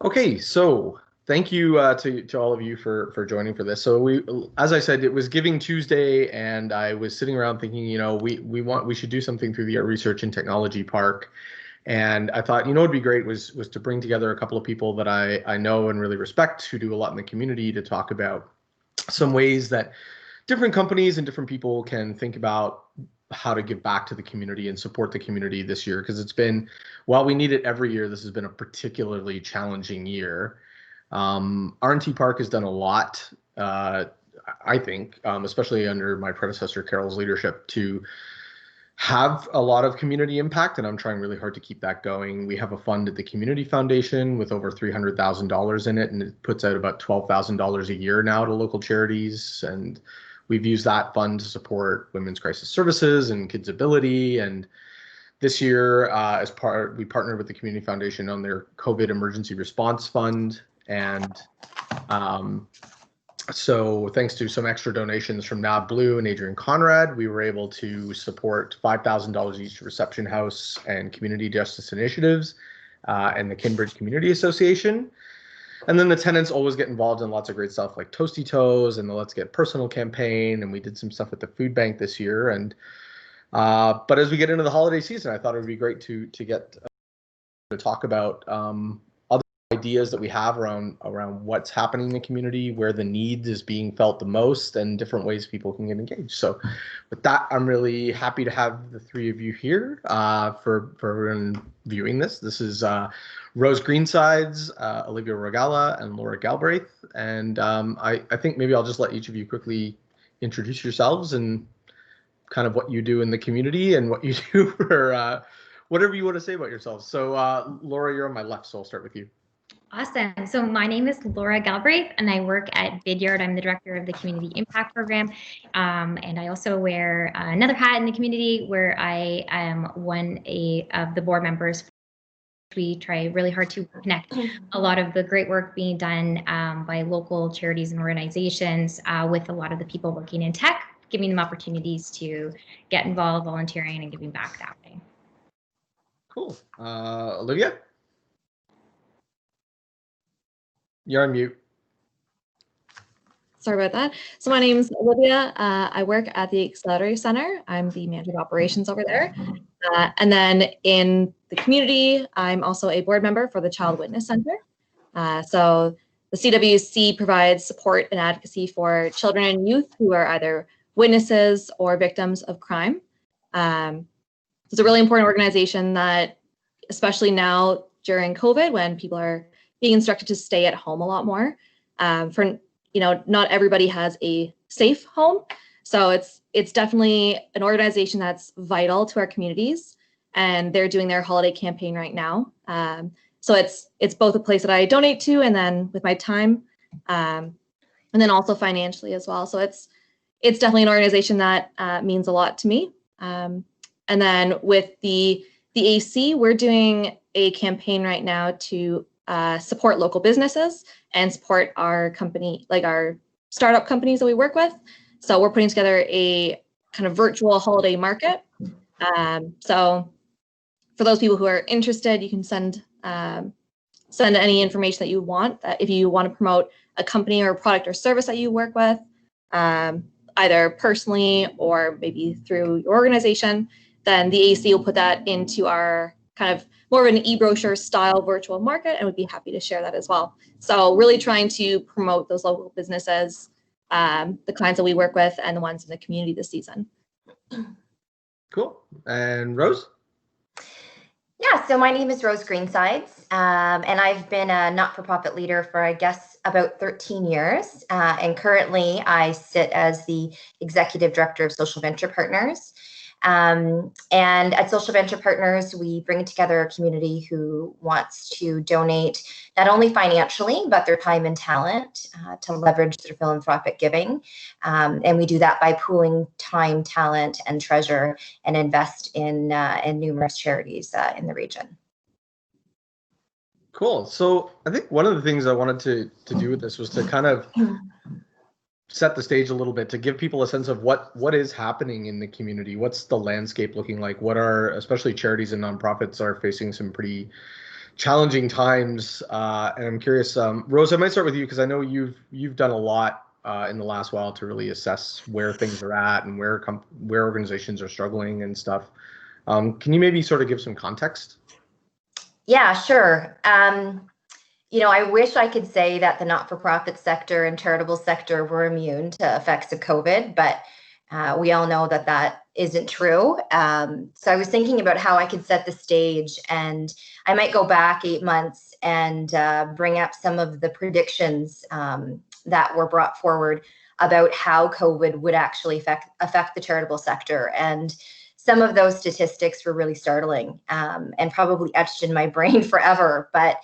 Okay, so thank you to all of you for joining for this. So as I said, it was Giving Tuesday, and I was sitting around thinking, we should do something through the Art Research and Technology Park, and I thought, what'd be great was to bring together a couple of people that I know and really respect who do a lot in the community to talk about some ways that different companies and different people can think about how to give back to the community and support the community this year, because it's been, while we need it every year, this has been a particularly challenging year. R+T Park has done a lot, I think, especially under my predecessor Carol's leadership, to have a lot of community impact, and I'm trying really hard to keep that going. We have a fund at the Community Foundation with over $300,000 in it, and it puts out about $12,000 a year now to local charities, and we've used that fund to support women's crisis services and kids' ability. And this year, we partnered with the Community Foundation on their COVID emergency response fund, and so thanks to some extra donations from Nav Blue and Adrian Conrad, we were able to support $5,000 each to Reception House and Community Justice Initiatives and the Kinbridge Community Association. And then the tenants always get involved in lots of great stuff like Toasty Toes and the Let's Get Personal campaign. And we did some stuff at the food bank this year. And but as we get into the holiday season, I thought it would be great to get to talk about other ideas that we have around what's happening in the community, where the need is being felt the most, and different ways people can get engaged. So with that, I'm really happy to have the three of you here for viewing this. This is Rose Greensides, Olivia Rogalla, and Laura Galbraith. And I think maybe I'll just let each of you quickly introduce yourselves and kind of what you do in the community and what you do for whatever you want to say about yourselves. So Laura, you're on my left, so I'll start with you. Awesome. So my name is Laura Galbraith, and I work at Vidyard. I'm the director of the Community Impact Program. And I also wear another hat in the community where I am one of the board members. We try really hard to connect a lot of the great work being done by local charities and organizations with a lot of the people working in tech, giving them opportunities to get involved, volunteering, and giving back that way. Cool. Olivia? You're on mute. Sorry about that. So my name is Olivia. I work at the Accelerator Centre. I'm the manager of operations over there. And then in the community, I'm also a board member for the Child Witness Centre. So the CWC provides support and advocacy for children and youth who are either witnesses or victims of crime. It's a really important organization that, especially now during COVID, when people are being instructed to stay at home a lot more, not everybody has a safe home. So it's definitely an organization that's vital to our communities, and they're doing their holiday campaign right now. So it's both a place that I donate to, and then with my time, and then also financially as well. So it's definitely an organization that means a lot to me. And then with the AC, we're doing a campaign right now to support local businesses and support our company, like our startup companies that we work with. So we're putting together a kind of virtual holiday market. So for those people who are interested, you can send any information that you want. If you want to promote a company or a product or service that you work with, either personally or maybe through your organization, then the AC will put that into our kind of more of an e-brochure style virtual market, and would be happy to share that as well. So really trying to promote those local businesses, the clients that we work with, and the ones in the community this season. Cool. And Rose? Yeah, so my name is Rose Greensides, and I've been a not-for-profit leader for, I guess, about 13 years. And currently I sit as the Executive Director of Social Venture Partners. And at Social Venture Partners, we bring together a community who wants to donate not only financially, but their time and talent to leverage their philanthropic giving. And we do that by pooling time, talent, and treasure, and invest in numerous charities in the region. Cool. So I think one of the things I wanted to do with this was to kind of set the stage a little bit, to give people a sense of what is happening in the community. What's the landscape looking like? What are, especially charities and nonprofits, are facing some pretty challenging times, and I'm curious, Rose, I might start with you because I know you've done a lot in the last while to really assess where things are at and where organizations are struggling and stuff. Can you maybe sort of give some context? Yeah, sure. I wish I could say that the not-for-profit sector and charitable sector were immune to effects of COVID, but we all know that that isn't true. So I was thinking about how I could set the stage, and I might go back 8 months and bring up some of the predictions that were brought forward about how COVID would actually affect the charitable sector. And some of those statistics were really startling and probably etched in my brain forever. But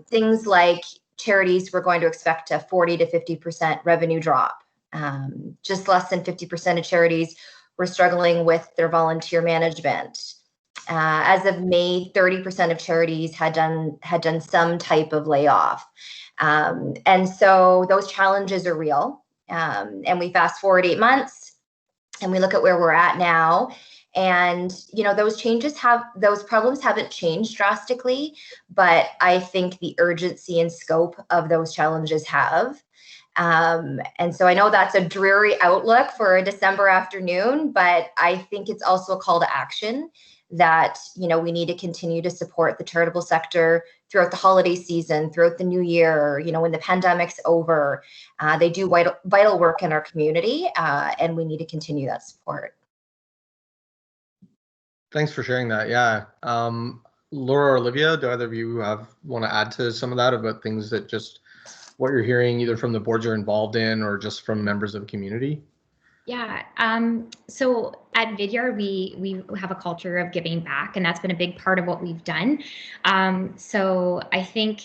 things like charities were going to expect a 40 to 50% revenue drop. Just less than 50% of charities were struggling with their volunteer management. As of May, 30% of charities had done some type of layoff. And so those challenges are real. And we fast forward 8 months and we look at where we're at now. And, those problems haven't changed drastically, but I think the urgency and scope of those challenges have. And so I know that's a dreary outlook for a December afternoon, but I think it's also a call to action that, we need to continue to support the charitable sector throughout the holiday season, throughout the new year, when the pandemic's over. They do vital work in our community, and we need to continue that support. Thanks for sharing that. Yeah. Laura or Olivia, do either of you want to add to some of that about things that just what you're hearing either from the boards you're involved in or just from members of the community? Yeah. So at Vidyard, we have a culture of giving back, and that's been a big part of what we've done. So I think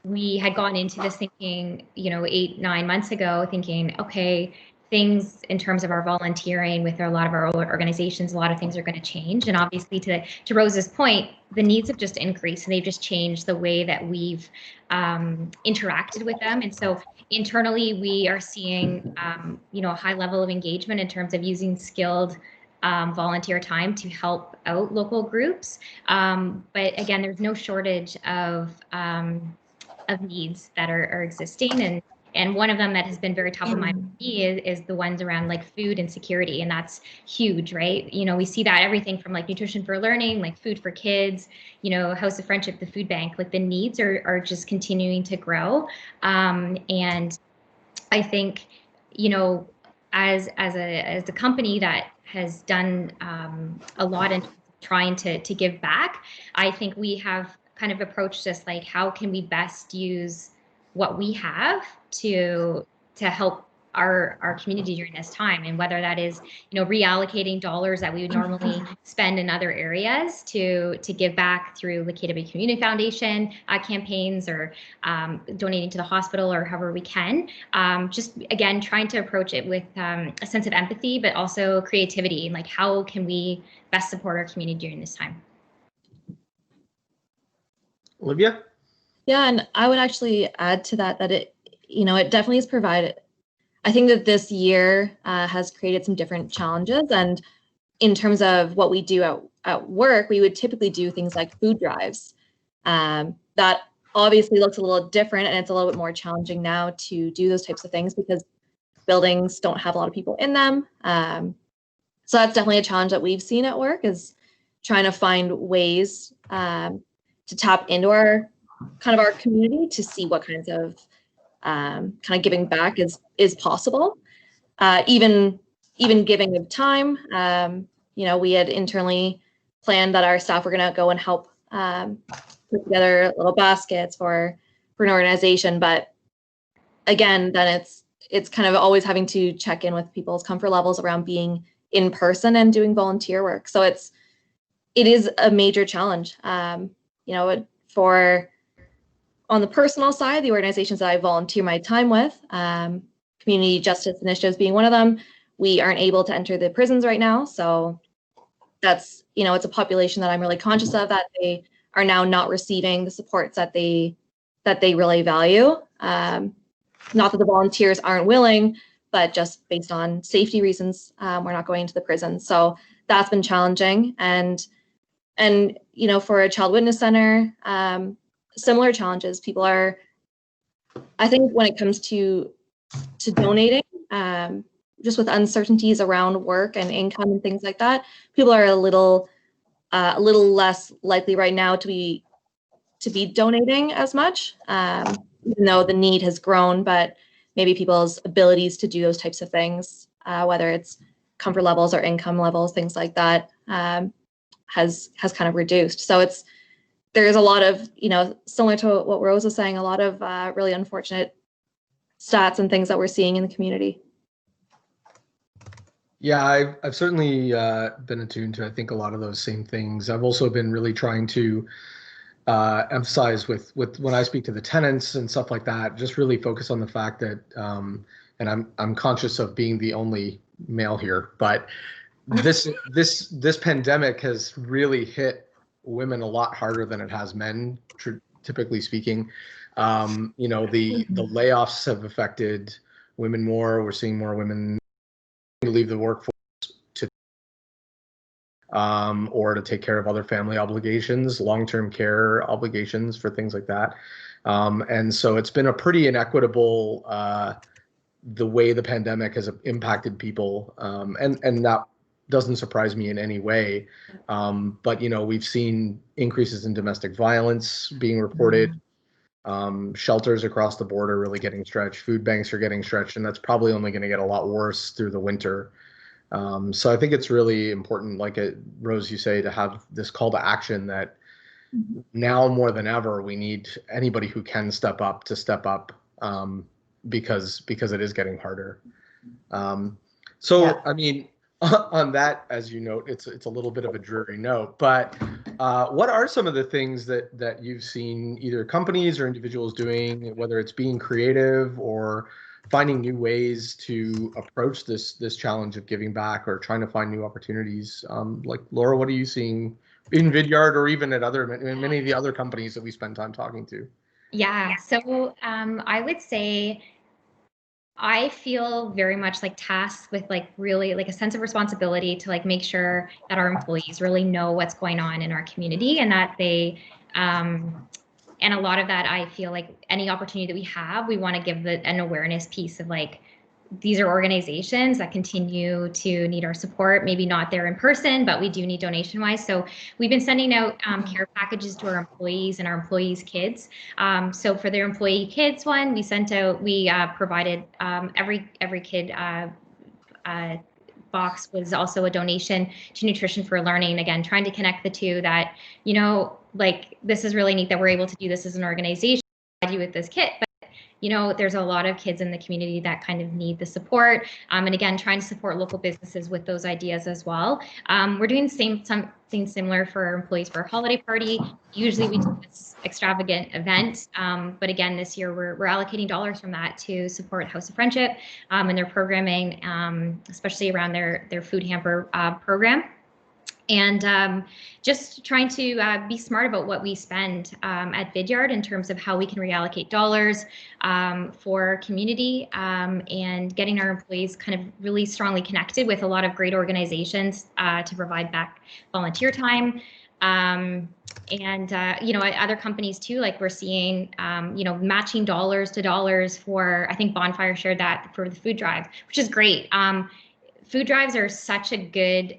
we had gone into this thinking, 8-9 months ago, thinking, okay, things in terms of our volunteering with a lot of our organizations, a lot of things are going to change. And obviously to Rose's point, the needs have just increased and they've just changed the way that we've interacted with them. And so internally, we are seeing, a high level of engagement in terms of using skilled volunteer time to help out local groups. But again, there's no shortage of needs that are existing. And one of them that has been very top of mind for me is the ones around like food and security. And that's huge, right? We see that everything from like nutrition for learning, like food for kids, House of Friendship, the food bank, like the needs are just continuing to grow. And I think, as a company that has done a lot in trying to give back, I think we have kind of approached this like, how can we best use what we have to help our community during this time, and whether that is reallocating dollars that we would normally spend in other areas to give back through the KW Community Foundation campaigns, or donating to the hospital, or however we can. Just again, trying to approach it with a sense of empathy, but also creativity, and like how can we best support our community during this time. Olivia? Yeah, and I would actually add to that it definitely has provided, I think that this year has created some different challenges. And in terms of what we do at work, we would typically do things like food drives. That obviously looks a little different, and it's a little bit more challenging now to do those types of things because buildings don't have a lot of people in them. So that's definitely a challenge that we've seen at work, is trying to find ways to tap into our community to see what kinds of kind of giving back is possible. Even giving of time. We had internally planned that our staff were going to go and help put together little baskets for an organization, but again, then it's kind of always having to check in with people's comfort levels around being in person and doing volunteer work. So it is a major challenge. On the personal side, the organizations that I volunteer my time with, Community Justice Initiatives being one of them, we aren't able to enter the prisons right now. So that's, it's a population that I'm really conscious of, that they are now not receiving the supports that they really value. Not that the volunteers aren't willing, but just based on safety reasons, we're not going to the prison. So that's been challenging. And you know, for a Child Witness Center, similar challenges. People are, I think when it comes to donating, just with uncertainties around work and income and things like that, people are a little less likely right now to be donating as much, even though the need has grown, but maybe people's abilities to do those types of things, whether it's comfort levels or income levels, things like that, has kind of reduced. So there's a lot of, you know, similar to what Rose was saying, a lot of really unfortunate stats and things that we're seeing in the community. Yeah, I've certainly been attuned to, I think, a lot of those same things. I've also been really trying to emphasize with when I speak to the tenants and stuff like that, just really focus on the fact that, and I'm conscious of being the only male here, but this pandemic has really hit women a lot harder than it has men, typically speaking. You know, the layoffs have affected women more. We're seeing more women leave the workforce to or to take care of other family obligations, long-term care obligations for things like that. And so it's been a pretty inequitable the way the pandemic has impacted people, and that doesn't surprise me in any way. But you know, we've seen increases in domestic violence being reported. Shelters across the board are really getting stretched. Food banks are getting stretched, and that's probably only going to get a lot worse through the winter. So I think it's really important, like Rose, you say, to have this call to action that now more than ever, we need anybody who can step up to step up, because it is getting harder. So, yeah. I mean, on that, as you note, it's a little bit of a dreary note, but what are some of the things that you've seen either companies or individuals doing, whether it's being creative or finding new ways to approach this challenge of giving back or trying to find new opportunities? Like Laura, what are you seeing in Vidyard or even at many of the other companies that we spend time talking to? Yeah, so I would say I feel very much like tasked with like really like a sense of responsibility to like make sure that our employees really know what's going on in our community, and that they and a lot of that, I feel like any opportunity that we have, we want to give an awareness piece of like, these are organizations that continue to need our support, maybe not there in person, but we do need donation wise. So we've been sending out care packages to our employees and our employees' kids. So for their employee kids one, we provided every kid box was also a donation to Nutrition for Learning. Again, trying to connect the two, that, you know, like, this is really neat that we're able to do this as an organization, provide you with this kit, but you know, there's a lot of kids in the community that kind of need the support. And again, trying to support local businesses with those ideas as well. We're doing something similar for our employees for a holiday party. Usually we do this extravagant event, but again, this year we're allocating dollars from that to support House of Friendship and their programming, especially around their food hamper program. And just trying to be smart about what we spend at Vidyard in terms of how we can reallocate dollars for community, and getting our employees kind of really strongly connected with a lot of great organizations to provide back volunteer time. And you know, other companies too, like we're seeing, you know, matching dollars to dollars for, I think Bonfire shared that for the food drive, which is great. Food drives are such a good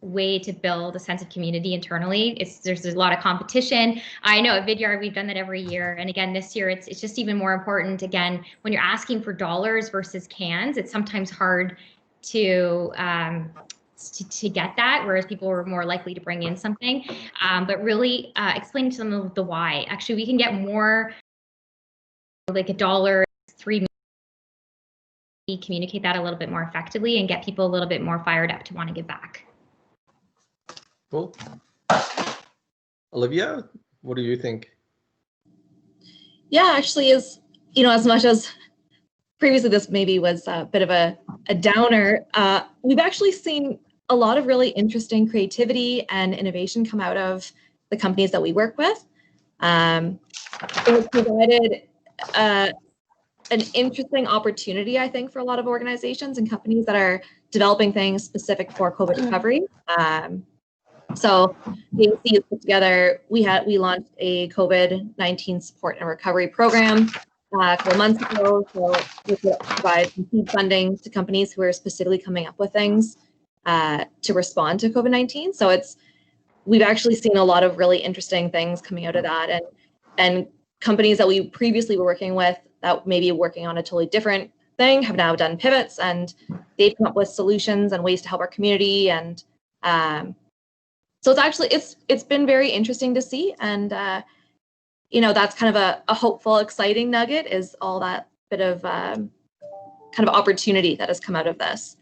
way to build a sense of community internally. There's a lot of competition. I know at Vidyard we've done that every year, and again this year it's just even more important. Again, when you're asking for dollars versus cans, it's sometimes hard to get that, whereas people are more likely to bring in something. But really explaining to them the why. Actually, we can get more, like $1.03. Communicate that a little bit more effectively and get people a little bit more fired up to want to give back. Cool. Olivia, what do you think? Yeah, actually, as you know, as much as previously this maybe was a bit of a downer, we've actually seen a lot of really interesting creativity and innovation come out of the companies that we work with. It provided an interesting opportunity, I think, for a lot of organizations and companies that are developing things specific for COVID recovery. So the AC is put together. We launched a COVID-19 support and recovery program a couple months ago. So we could provide some seed funding to companies who are specifically coming up with things to respond to COVID-19. So we've actually seen a lot of really interesting things coming out of that, and companies that we previously were working with that maybe working on a totally different thing have now done pivots, and they've come up with solutions and ways to help our community. And so it's been very interesting to see, and that's kind of a hopeful, exciting nugget, is all that bit of kind of opportunity that has come out of this.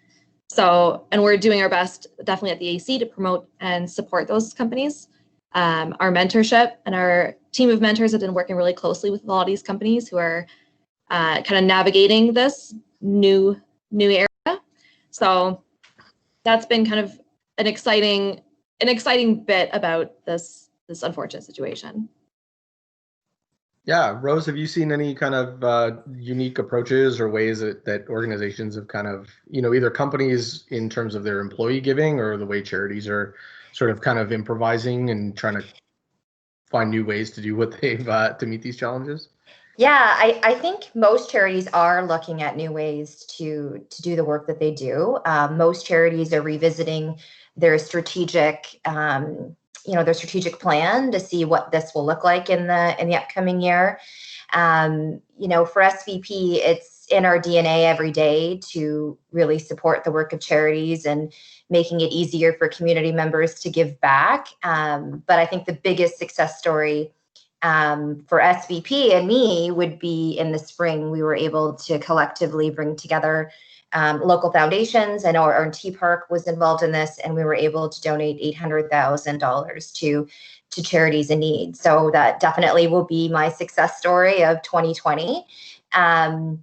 So, and we're doing our best, definitely at the AC, to promote and support those companies. Our mentorship and our team of mentors have been working really closely with a lot of these companies who are kind of navigating this new era. So that's been kind of an exciting bit about this unfortunate situation. Yeah, Rose, have you seen any kind of unique approaches or ways that organizations have kind of, either companies in terms of their employee giving, or the way charities are sort of kind of improvising and trying to find new ways to do what they've to meet these challenges? Yeah, I think most charities are looking at new ways to do the work that they do. Most charities are revisiting their strategic their strategic plan to see what this will look like in the upcoming year. For SVP, it's in our DNA every day to really support the work of charities and making it easier for community members to give back. But I think the biggest success story for SVP and me would be in the spring. We were able to collectively bring together local foundations, and R+T Park was involved in this, and we were able to donate $800,000 to charities in need. So that definitely will be my success story of 2020. And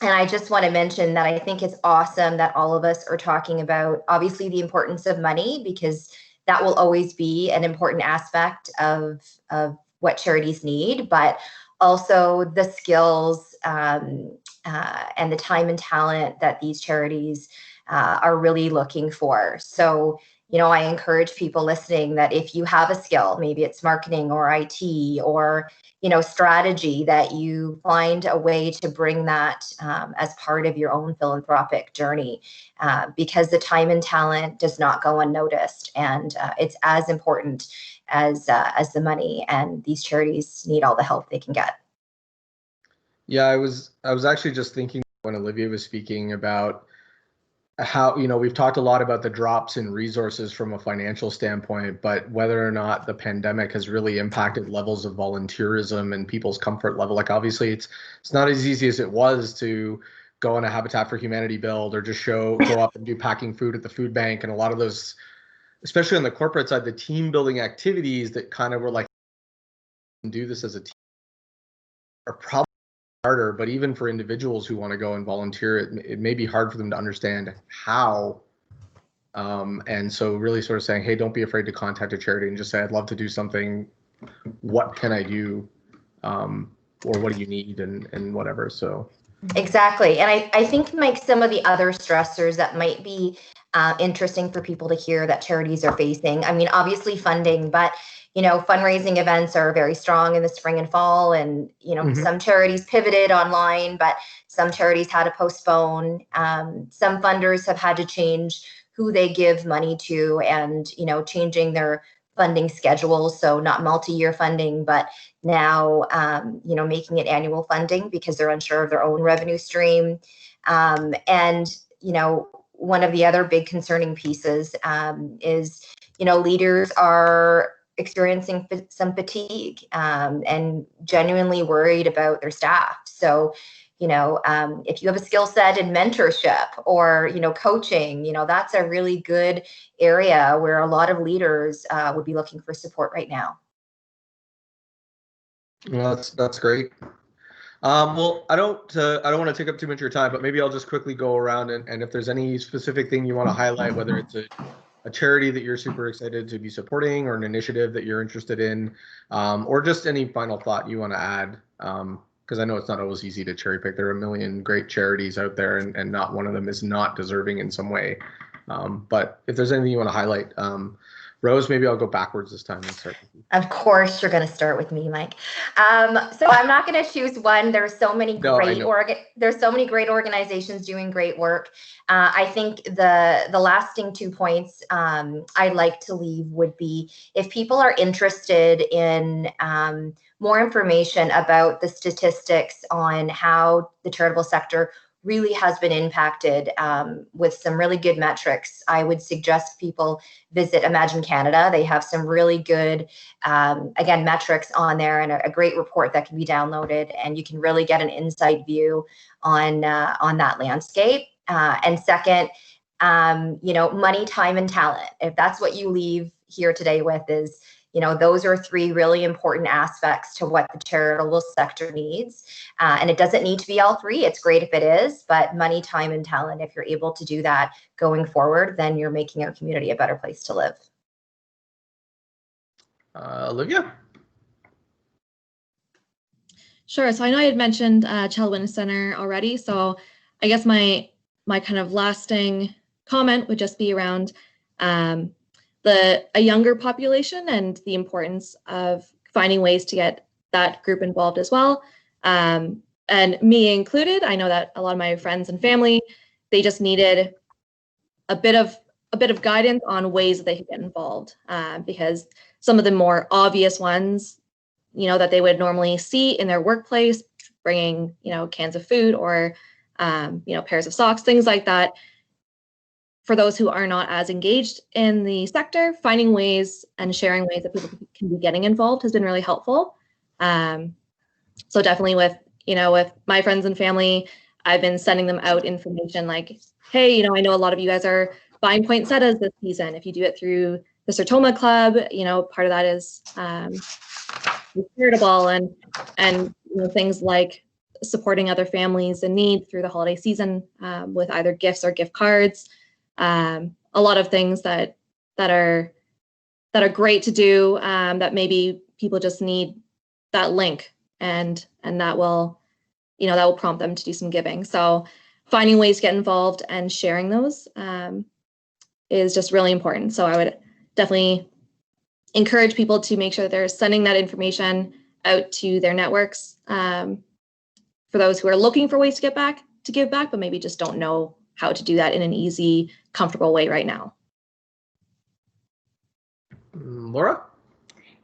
I just want to mention that I think it's awesome that all of us are talking about, obviously, the importance of money, because that will always be an important aspect of what charities need, but also the skills and the time and talent that these charities are really looking for. So, I encourage people listening that if you have a skill, maybe it's marketing or IT or, strategy, that you find a way to bring that as part of your own philanthropic journey, because the time and talent does not go unnoticed, and it's as important as the money, and these charities need all the help they can get. Yeah, I was actually just thinking when Olivia was speaking about how, we've talked a lot about the drops in resources from a financial standpoint, but whether or not the pandemic has really impacted levels of volunteerism and people's comfort level. Like, obviously it's not as easy as it was to go on a Habitat for Humanity build, or just go up and do packing food at the food bank. And a lot of those, especially on the corporate side, the team building activities that kind of were like, do this as a team, are probably harder. But even for individuals who want to go and volunteer, it may be hard for them to understand how. And so really sort of saying, hey, don't be afraid to contact a charity and just say, I'd love to do something. What can I do? Or what do you need, and whatever. So exactly. And I think, Mike, some of the other stressors that might be interesting for people to hear that charities are facing, I mean, obviously funding, but fundraising events are very strong in the spring and fall, and some charities pivoted online, but some charities had to postpone. Some funders have had to change who they give money to, and changing their funding schedules, so not multi-year funding, but now making it annual funding because they're unsure of their own revenue stream. And one of the other big concerning pieces is leaders are experiencing some fatigue and genuinely worried about their staff. So, if you have a skill set in mentorship or, coaching, that's a really good area where a lot of leaders would be looking for support right now. Well, that's great. Well, I don't want to take up too much of your time, but maybe I'll just quickly go around, and if there's any specific thing you want to highlight, whether it's a charity that you're super excited to be supporting, or an initiative that you're interested in, or just any final thought you want to add, because I know it's not always easy to cherry pick. There are a million great charities out there, and not one of them is not deserving in some way. But if there's anything you want to highlight Rose, maybe I'll go backwards this time and start with you. Of course, you're going to start with me, Mike. So I'm not going to choose one. There's so many there's so many great organizations doing great work. I think the lasting 2 points I'd like to leave would be, if people are interested in more information about the statistics on how the charitable sector really has been impacted with some really good metrics, I would suggest people visit Imagine Canada. They have some really good, again, metrics on there, and a great report that can be downloaded, and you can really get an inside view on that landscape. And second, money, time, and talent. If that's what you leave here today with, is, those are 3 really important aspects to what the charitable sector needs. And it doesn't need to be all 3. It's great if it is, but money, time, and talent, if you're able to do that going forward, then you're making our community a better place to live. Olivia? Sure. So I know I had mentioned Child Witness Center already. So I guess my kind of lasting comment would just be around a younger population and the importance of finding ways to get that group involved as well. And me included, I know that a lot of my friends and family, they just needed a bit of guidance on ways that they could get involved, because some of the more obvious ones, that they would normally see in their workplace, bringing, cans of food or, pairs of socks, things like that. For those who are not as engaged in the sector, finding ways and sharing ways that people can be getting involved has been really helpful. So definitely with my friends and family, I've been sending them out information like, hey, I know a lot of you guys are buying poinsettias this season. If you do it through the Sertoma Club, part of that is charitable, and things like supporting other families in need through the holiday season with either gifts or gift cards. A lot of things that are great to do, that maybe people just need that link, and that will prompt them to do some giving. So finding ways to get involved and sharing those is just really important. So I would definitely encourage people to make sure that they're sending that information out to their networks, for those who are looking for ways to give back, but maybe just don't know how to do that in an easy, comfortable way right now. Laura?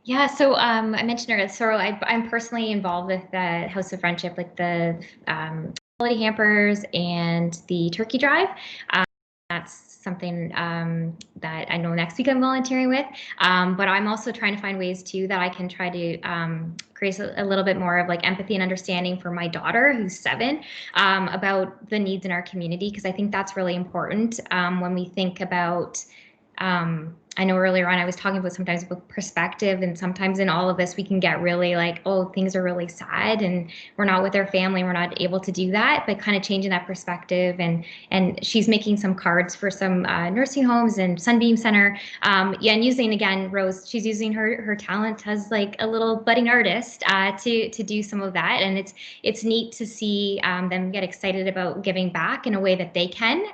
Yeah, so I mentioned earlier, so I'm personally involved with the House of Friendship, like the holiday hampers and the turkey drive. That's something that I know next week I'm volunteering with, but I'm also trying to find ways too that I can try to create a little bit more of like empathy and understanding for my daughter, who's 7, about the needs in our community, because I think that's really important when we think about I know earlier on I was talking about sometimes about perspective, and sometimes in all of this we can get really like, oh, things are really sad and we're not with our family, we're not able to do that, but kind of changing that perspective. And she's making some cards for some nursing homes and Sunbeam Center. And using, again, Rose, she's using her talent as like a little budding artist to do some of that. And it's neat to see them get excited about giving back in a way that they can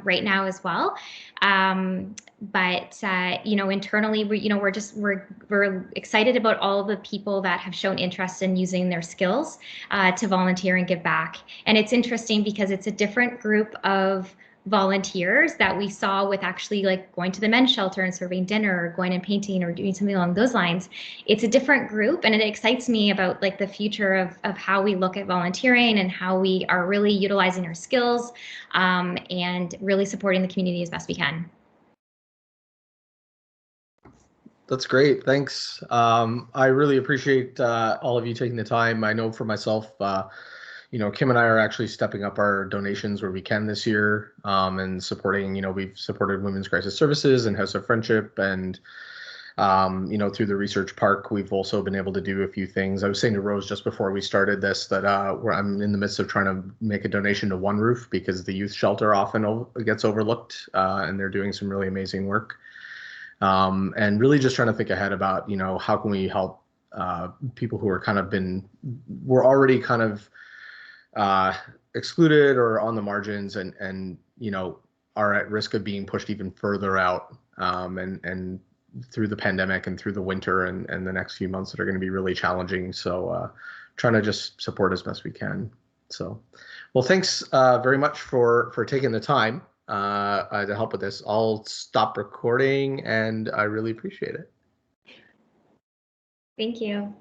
right now as well. But internally, we're excited about all the people that have shown interest in using their skills to volunteer and give back. And it's interesting because it's a different group of volunteers that we saw with actually like going to the men's shelter and serving dinner, or going and painting, or doing something along those lines. It's a different group, and it excites me about like the future of how we look at volunteering and how we are really utilizing our skills and really supporting the community as best we can. That's great. Thanks. I really appreciate all of you taking the time. I know for myself, Kim and I are actually stepping up our donations where we can this year, and supporting, we've supported Women's Crisis Services and House of Friendship, and, through the Research Park, we've also been able to do a few things. I was saying to Rose just before we started this that I'm in the midst of trying to make a donation to One Roof, because the youth shelter often gets overlooked, and they're doing some really amazing work. And really just trying to think ahead about, how can we help people who are were already kind of excluded or on the margins, and are at risk of being pushed even further out. And through the pandemic and through the winter and the next few months that are going to be really challenging. So trying to just support as best we can. So, well, thanks very much for taking the time to help with this. I'll stop recording, and I really appreciate it. Thank you.